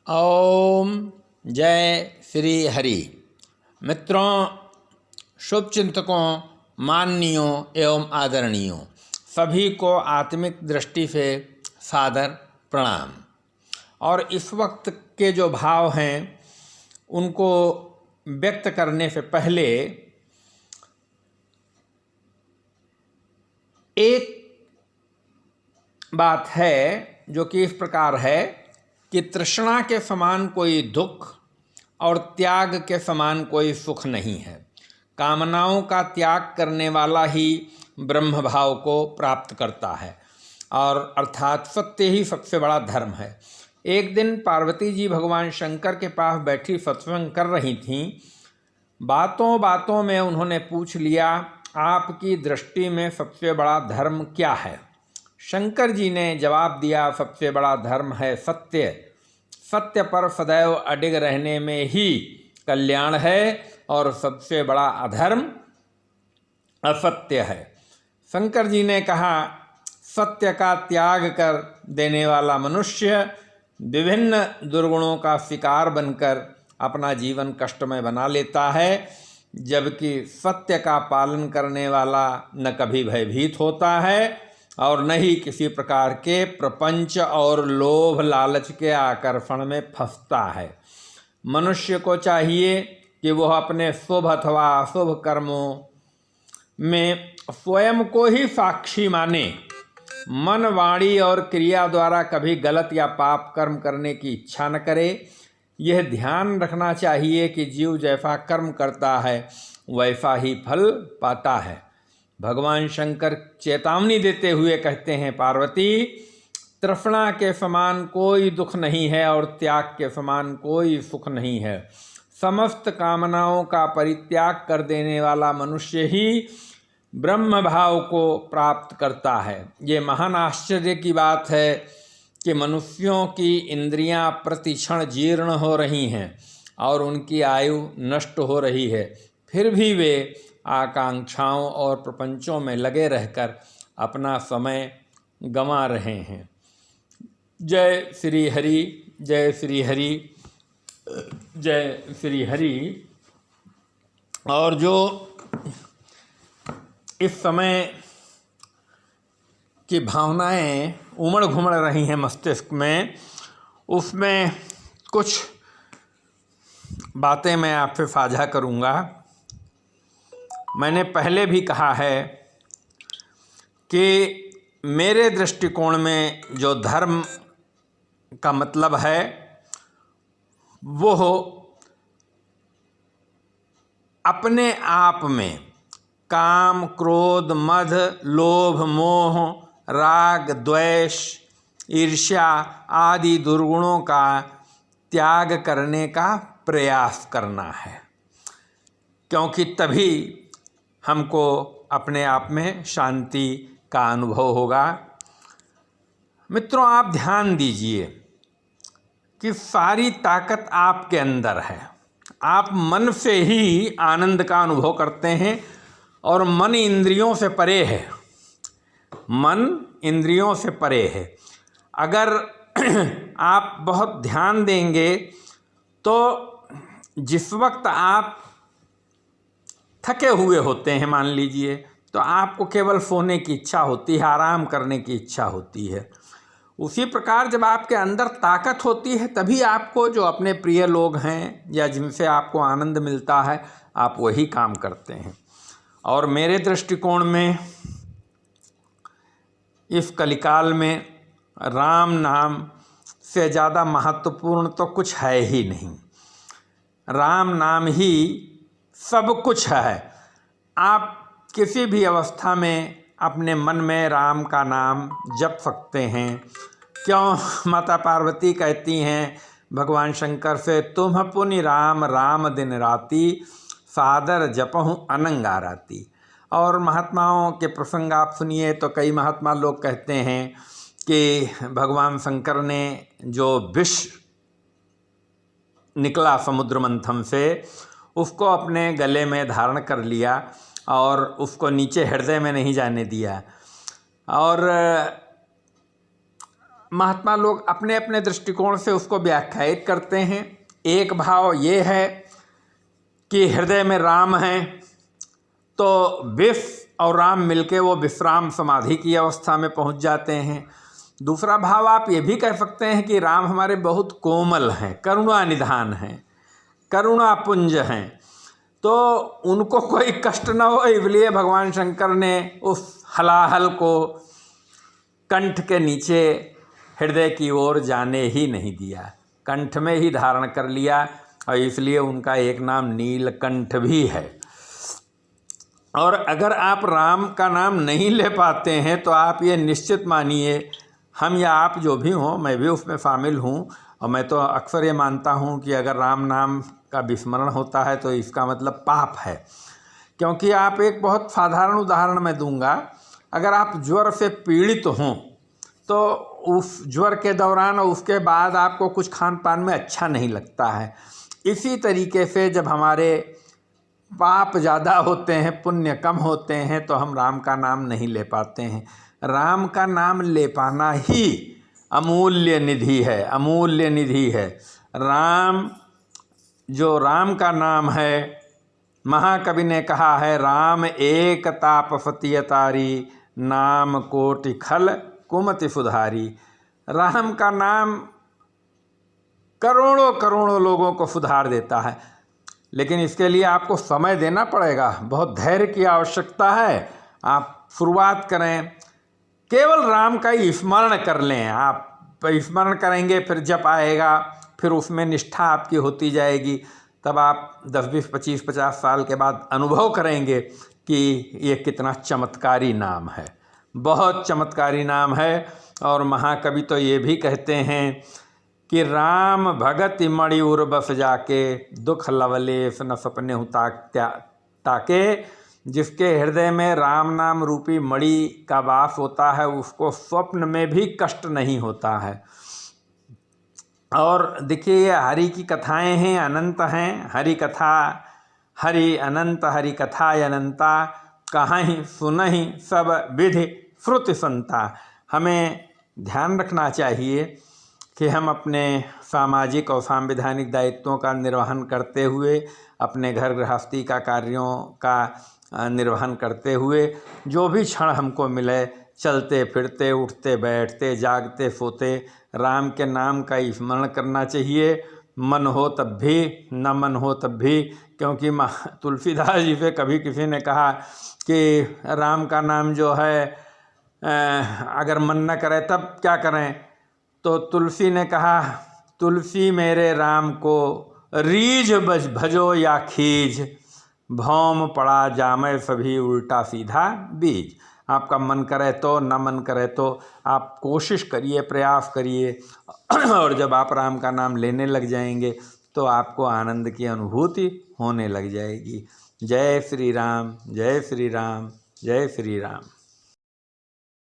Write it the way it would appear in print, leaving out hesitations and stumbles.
ओम जय श्री हरि। मित्रों, शुभ चिंतकों, माननीयों एवं आदरणीयों सभी को आत्मिक दृष्टि से सादर प्रणाम। और इस वक्त के जो भाव हैं उनको व्यक्त करने से पहले एक बात है जो कि इस प्रकार है कि तृष्णा के समान कोई दुख और त्याग के समान कोई सुख नहीं है। कामनाओं का त्याग करने वाला ही ब्रह्म भाव को प्राप्त करता है और अर्थात सत्य ही सबसे बड़ा धर्म है। एक दिन पार्वती जी भगवान शंकर के पास बैठी सत्संग कर रही थीं। बातों बातों में उन्होंने पूछ लिया, आपकी दृष्टि में सबसे बड़ा धर्म क्या है? शंकर जी ने जवाब दिया, सबसे बड़ा धर्म है सत्य। सत्य पर सदैव अडिग रहने में ही कल्याण है और सबसे बड़ा अधर्म असत्य है। शंकर जी ने कहा, सत्य का त्याग कर देने वाला मनुष्य विभिन्न दुर्गुणों का शिकार बनकर अपना जीवन कष्टमय बना लेता है, जबकि सत्य का पालन करने वाला न कभी भयभीत होता है और न ही किसी प्रकार के प्रपंच और लोभ लालच के आकर्षण में फंसता है। मनुष्य को चाहिए कि वह अपने शुभ अथवा अशुभ कर्मों में स्वयं को ही साक्षी माने। मन, वाणी और क्रिया द्वारा कभी गलत या पाप कर्म करने की इच्छा न करे। यह ध्यान रखना चाहिए कि जीव जैसा कर्म करता है वैसा ही फल पाता है। भगवान शंकर चेतावनी देते हुए कहते हैं, पार्वती, तृष्णा के समान कोई दुख नहीं है और त्याग के समान कोई सुख नहीं है। समस्त कामनाओं का परित्याग कर देने वाला मनुष्य ही ब्रह्म भाव को प्राप्त करता है। ये महान आश्चर्य की बात है कि मनुष्यों की इंद्रियां प्रतिक्षण जीर्ण हो रही हैं और उनकी आयु नष्ट हो रही है, फिर भी वे आकांक्षाओं और प्रपंचों में लगे रहकर अपना समय गंवा रहे हैं। जय श्री हरि, जय श्री हरि, जय श्री हरि। और जो इस समय की भावनाएं उमड़ घुमड़ रही हैं मस्तिष्क में, उसमें कुछ बातें मैं आपसे साझा करूंगा। मैंने पहले भी कहा है कि मेरे दृष्टिकोण में जो धर्म का मतलब है वो अपने आप में काम, क्रोध, मद, लोभ, मोह, राग, द्वेष, ईर्ष्या आदि दुर्गुणों का त्याग करने का प्रयास करना है, क्योंकि तभी हमको अपने आप में शांति का अनुभव होगा। मित्रों, आप ध्यान दीजिए कि सारी ताकत आपके अंदर है। आप मन से ही आनंद का अनुभव करते हैं और मन इंद्रियों से परे है। मन इंद्रियों से परे है। अगर आप बहुत ध्यान देंगे तो जिस वक्त आप थके हुए होते हैं, मान लीजिए, तो आपको केवल सोने की इच्छा होती है, आराम करने की इच्छा होती है। उसी प्रकार जब आपके अंदर ताकत होती है तभी आपको जो अपने प्रिय लोग हैं या जिनसे आपको आनंद मिलता है, आप वही काम करते हैं। और मेरे दृष्टिकोण में इस कलिकाल में राम नाम से ज़्यादा महत्वपूर्ण तो कुछ है ही नहीं। राम नाम ही सब कुछ है। आप किसी भी अवस्था में अपने मन में राम का नाम जप सकते हैं। क्यों माता पार्वती कहती हैं भगवान शंकर से, तुम पुनि राम राम दिन राती, सादर जपहूँ अनंगा राती। और महात्माओं के प्रसंग आप सुनिए तो कई महात्मा लोग कहते हैं कि भगवान शंकर ने जो विष निकला समुद्र मंथन से, उसको अपने गले में धारण कर लिया और उसको नीचे हृदय में नहीं जाने दिया। और महात्मा लोग अपने अपने दृष्टिकोण से उसको व्याख्यायित करते हैं। एक भाव ये है कि हृदय में राम हैं तो विश्व और राम मिलके वो विश्राम समाधि की अवस्था में पहुंच जाते हैं। दूसरा भाव आप ये भी कह सकते हैं कि राम हमारे बहुत कोमल हैं, करुणा निधान हैं, करुणा पुंज हैं, तो उनको कोई कष्ट न हो, इसलिए भगवान शंकर ने उस हलाहल को कंठ के नीचे हृदय की ओर जाने ही नहीं दिया, कंठ में ही धारण कर लिया, और इसलिए उनका एक नाम नीलकंठ भी है। और अगर आप राम का नाम नहीं ले पाते हैं तो आप ये निश्चित मानिए, हम या आप जो भी हों, मैं भी उसमें शामिल हूँ, और मैं तो अक्सर ये मानता हूँ कि अगर राम नाम का विस्मरण होता है तो इसका मतलब पाप है। क्योंकि आप एक बहुत साधारण उदाहरण मैं दूंगा, अगर आप ज्वर से पीड़ित हों तो उस ज्वर के दौरान और उसके बाद आपको कुछ खान पान में अच्छा नहीं लगता है। इसी तरीके से जब हमारे पाप ज़्यादा होते हैं, पुण्य कम होते हैं, तो हम राम का नाम नहीं ले पाते हैं। राम का नाम ले पाना ही अमूल्य निधि है, अमूल्य निधि है। राम, जो राम का नाम है, महाकवि ने कहा है, राम एक तापफति अतारी, नाम कोटि खल कुमति सुधारी। राम का नाम करोड़ों करोड़ों लोगों को सुधार देता है, लेकिन इसके लिए आपको समय देना पड़ेगा, बहुत धैर्य की आवश्यकता है। आप शुरुआत करें, केवल राम का ही स्मरण कर लें। आप स्मरण करेंगे, फिर जप आएगा, फिर उसमें निष्ठा आपकी होती जाएगी, तब आप 10, 20, 25, 50 साल के बाद अनुभव करेंगे कि ये कितना चमत्कारी नाम है, बहुत चमत्कारी नाम है। और महाकवि तो ये भी कहते हैं कि राम भगति मणि उर बस जाके, दुख लवलेश न सपने हूँ ताके। जिसके हृदय में राम नाम रूपी मणि का वास होता है, उसको स्वप्न में भी कष्ट नहीं होता है। और देखिए, ये हरि की कथाएं हैं, अनंत हैं। हरि कथा हरि अनंत, हरि कथा अनंता, कहीं सुनहि सब विधि श्रुति संता। हमें ध्यान रखना चाहिए कि हम अपने सामाजिक और सांविधानिक दायित्वों का निर्वहन करते हुए, अपने घर गृहस्थी का कार्यों का निर्वहन करते हुए, जो भी क्षण हमको मिले, चलते फिरते, उठते बैठते, जागते सोते, राम के नाम का स्मरण करना चाहिए। मन हो तब भी, न मन हो तब भी। क्योंकि तुलसीदास जी से कभी किसी ने कहा कि राम का नाम जो है अगर मन न करे तब क्या करें, तो तुलसी ने कहा, तुलसी मेरे राम को रीझ भजो या खीज, भौम पड़ा जामे सभी उल्टा सीधा बीज। आपका मन करे तो, न मन करे तो आप कोशिश करिए, प्रयास करिए, और जब आप राम का नाम लेने लग जाएंगे तो आपको आनंद की अनुभूति होने लग जाएगी। जय श्री राम, जय श्री राम, जय श्री राम।